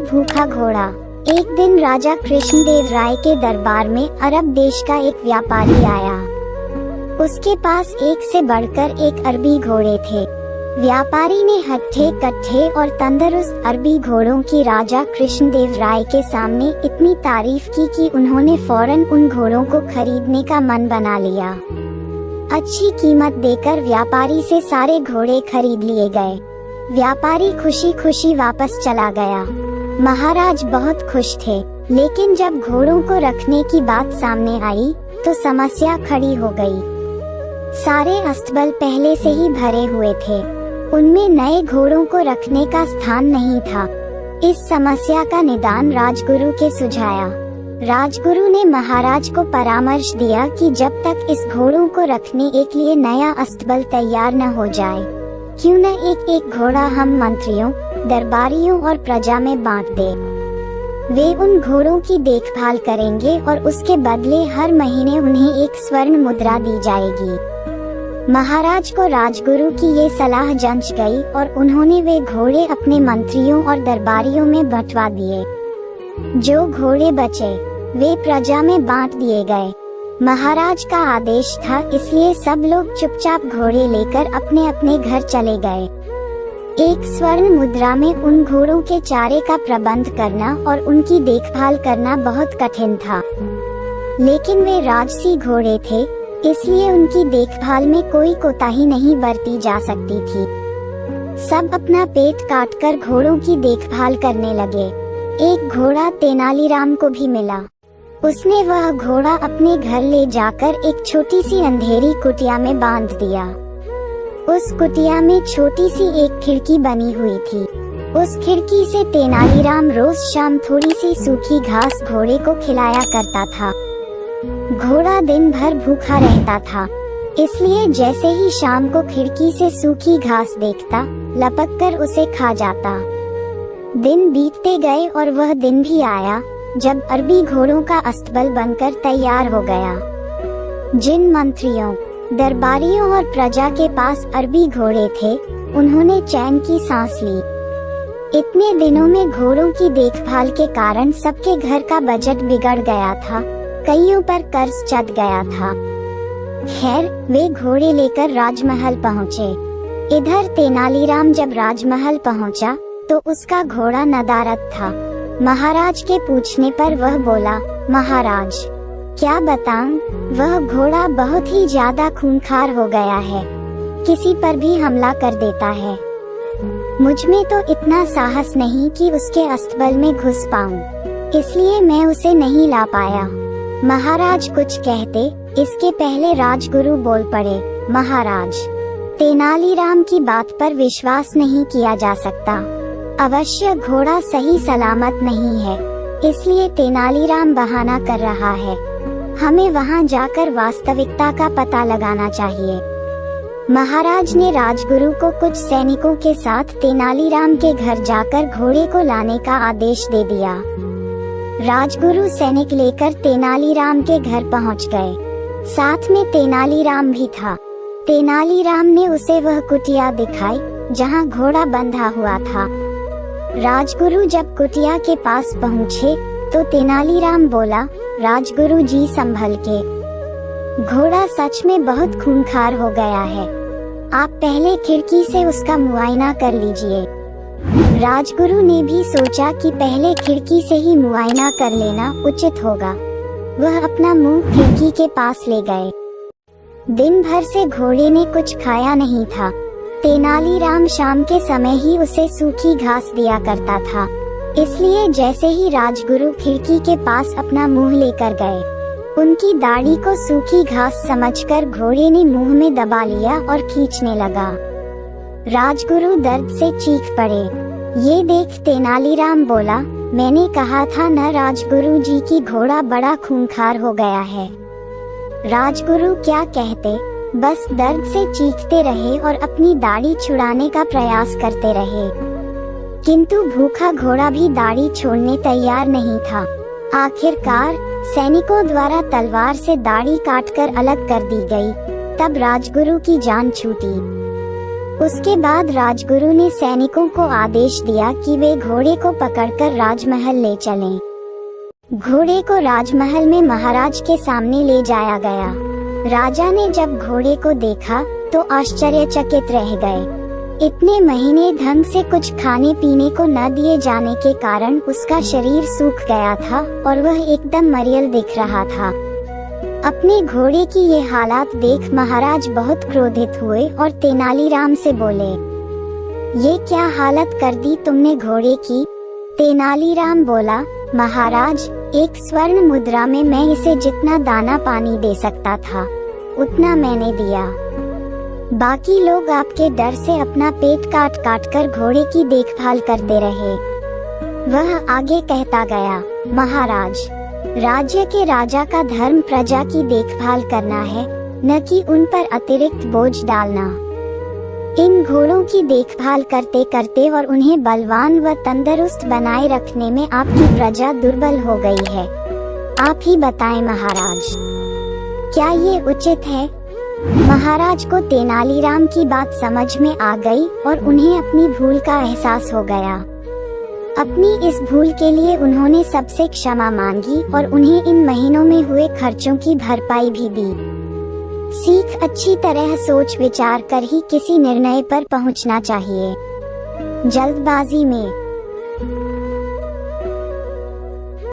भूखा घोड़ा। एक दिन राजा कृष्णदेव राय के दरबार में अरब देश का एक व्यापारी आया। उसके पास एक से बढ़कर एक अरबी घोड़े थे। व्यापारी ने हट्ठे कट्ठे और तंदुरुस्त अरबी घोड़ों की राजा कृष्णदेव राय के सामने इतनी तारीफ की कि उन्होंने फौरन उन घोड़ों को खरीदने का मन बना लिया। अच्छी कीमत देकर व्यापारी से सारे घोड़े खरीद लिए गए। व्यापारी खुशी खुशी वापस चला गया। महाराज बहुत खुश थे, लेकिन जब घोड़ों को रखने की बात सामने आई तो समस्या खड़ी हो गई। सारे अस्तबल पहले से ही भरे हुए थे, उनमें नए घोड़ों को रखने का स्थान नहीं था। इस समस्या का निदान राजगुरु के सुझाया। राजगुरु ने महाराज को परामर्श दिया कि जब तक इस घोड़ों को रखने के लिए नया अस्तबल तैयार न हो जाए, क्यों न एक एक घोड़ा हम मंत्रियों, दरबारियों और प्रजा में बांट दे। वे उन घोड़ों की देखभाल करेंगे और उसके बदले हर महीने उन्हें एक स्वर्ण मुद्रा दी जाएगी। महाराज को राजगुरु की ये सलाह जंच गई और उन्होंने वे घोड़े अपने मंत्रियों और दरबारियों में बंटवा दिए। जो घोड़े बचे वे प्रजा में बांट दिए गए। महाराज का आदेश था, इसलिए सब लोग चुपचाप घोड़े लेकर अपने अपने घर चले गए। एक स्वर्ण मुद्रा में उन घोड़ों के चारे का प्रबंध करना और उनकी देखभाल करना बहुत कठिन था, लेकिन वे राजसी घोड़े थे, इसलिए उनकी देखभाल में कोई कोताही नहीं बरती जा सकती थी। सब अपना पेट काटकर घोड़ों की देखभाल करने लगे। एक घोड़ा तेनालीराम को भी मिला। उसने वह घोड़ा अपने घर ले जाकर एक छोटी सी अंधेरी कुटिया में बांध दिया। उस कुटिया में छोटी सी एक खिड़की बनी हुई थी। उस खिड़की से तेनालीराम रोज शाम थोड़ी सी सूखी घास घोड़े को खिलाया करता था। घोड़ा दिन भर भूखा रहता था, इसलिए जैसे ही शाम को खिड़की से सूखी घास देखता, लपककर उसे खा जाता। दिन बीतते गए और वह दिन भी आया जब अरबी घोड़ों का अस्तबल बनकर तैयार हो गया। जिन मंत्रियों, दरबारियों और प्रजा के पास अरबी घोड़े थे, उन्होंने चैन की सांस ली। इतने दिनों में घोड़ों की देखभाल के कारण सबके घर का बजट बिगड़ गया था, कईयों पर कर्ज चढ़ गया था। खैर, वे घोड़े लेकर राजमहल पहुँचे। इधर तेनालीराम जब राजमहल पहुँचा तो उसका घोड़ा नदारद था। महाराज के पूछने पर वह बोला, महाराज क्या बताऊं, वह घोड़ा बहुत ही ज्यादा खूंखार हो गया है, किसी पर भी हमला कर देता है। मुझ में तो इतना साहस नहीं कि उसके अस्तबल में घुस पाऊं, इसलिए मैं उसे नहीं ला पाया। महाराज कुछ कहते, इसके पहले राजगुरु बोल पड़े, महाराज तेनालीराम की बात पर विश्वास नहीं किया जा सकता। अवश्य घोड़ा सही सलामत नहीं है, इसलिए तेनालीराम बहाना कर रहा है। हमें वहां जाकर वास्तविकता का पता लगाना चाहिए। महाराज ने राजगुरु को कुछ सैनिकों के साथ तेनालीराम के घर जाकर घोड़े को लाने का आदेश दे दिया। राजगुरु सैनिक लेकर तेनालीराम के घर पहुंच गए। साथ में तेनालीराम भी था। तेनालीराम ने उसे वह कुटिया दिखाई जहां घोड़ा बंधा हुआ था। राजगुरु जब कुटिया के पास पहुँचे तो तेनालीराम बोला, राजगुरु जी संभल के, घोड़ा सच में बहुत खूंखार हो गया है, आप पहले खिड़की से उसका मुआयना कर लीजिए। राजगुरु ने भी सोचा कि पहले खिड़की से ही मुआयना कर लेना उचित होगा। वह अपना मुंह खिड़की के पास ले गए। दिन भर से घोड़े ने कुछ खाया नहीं था। तेनालीराम शाम के समय ही उसे सूखी घास दिया करता था, इसलिए जैसे ही राजगुरु खिड़की के पास अपना मुंह लेकर गए, उनकी दाढ़ी को सूखी घास समझकर घोड़े ने मुंह में दबा लिया और खींचने लगा। राजगुरु दर्द से चीख पड़े। ये देख तेनालीराम बोला, मैंने कहा था न राजगुरु जी की घोड़ा बड़ा खूंखार हो गया है। राजगुरु क्या कहते, बस दर्द से चीखते रहे और अपनी दाढ़ी छुड़ाने का प्रयास करते रहे, किंतु भूखा घोड़ा भी दाढ़ी छोड़ने तैयार नहीं था। आखिरकार सैनिकों द्वारा तलवार से दाढ़ी काटकर अलग कर दी गई। तब राजगुरु की जान छूटी। उसके बाद राजगुरु ने सैनिकों को आदेश दिया कि वे घोड़े को पकड़कर राजमहल ले चलें। घोड़े को राजमहल में महाराज के सामने ले जाया गया। राजा ने जब घोड़े को देखा तो आश्चर्यचकित रह गए। इतने महीने ढंग से कुछ खाने पीने को न दिए जाने के कारण उसका शरीर सूख गया था और वह एकदम मरियल दिख रहा था। अपने घोड़े की ये हालात देख महाराज बहुत क्रोधित हुए और तेनालीराम से बोले, ये क्या हालत कर दी तुमने घोड़े की? तेनालीराम बोला, महाराज, एक स्वर्ण मुद्रा में मैं इसे जितना दाना पानी दे सकता था उतना मैंने दिया। बाकी लोग आपके डर से अपना पेट काट काट कर घोड़े की देखभाल करते रहे। वह आगे कहता गया, महाराज, राज्य के राजा का धर्म प्रजा की देखभाल करना है, न कि उन पर अतिरिक्त बोझ डालना। इन घोड़ों की देखभाल करते करते और उन्हें बलवान व तंदुरुस्त बनाए रखने में आपकी प्रजा दुर्बल हो गई है। आप ही बताएं महाराज, क्या ये उचित है? महाराज को तेनालीराम की बात समझ में आ गई और उन्हें अपनी भूल का एहसास हो गया। अपनी इस भूल के लिए उन्होंने सबसे क्षमा मांगी और उन्हें इन महीनों में हुए खर्चों की भरपाई भी दी। सीख, अच्छी तरह सोच विचार कर ही किसी निर्णय पर पहुंचना चाहिए। जल्दबाजी में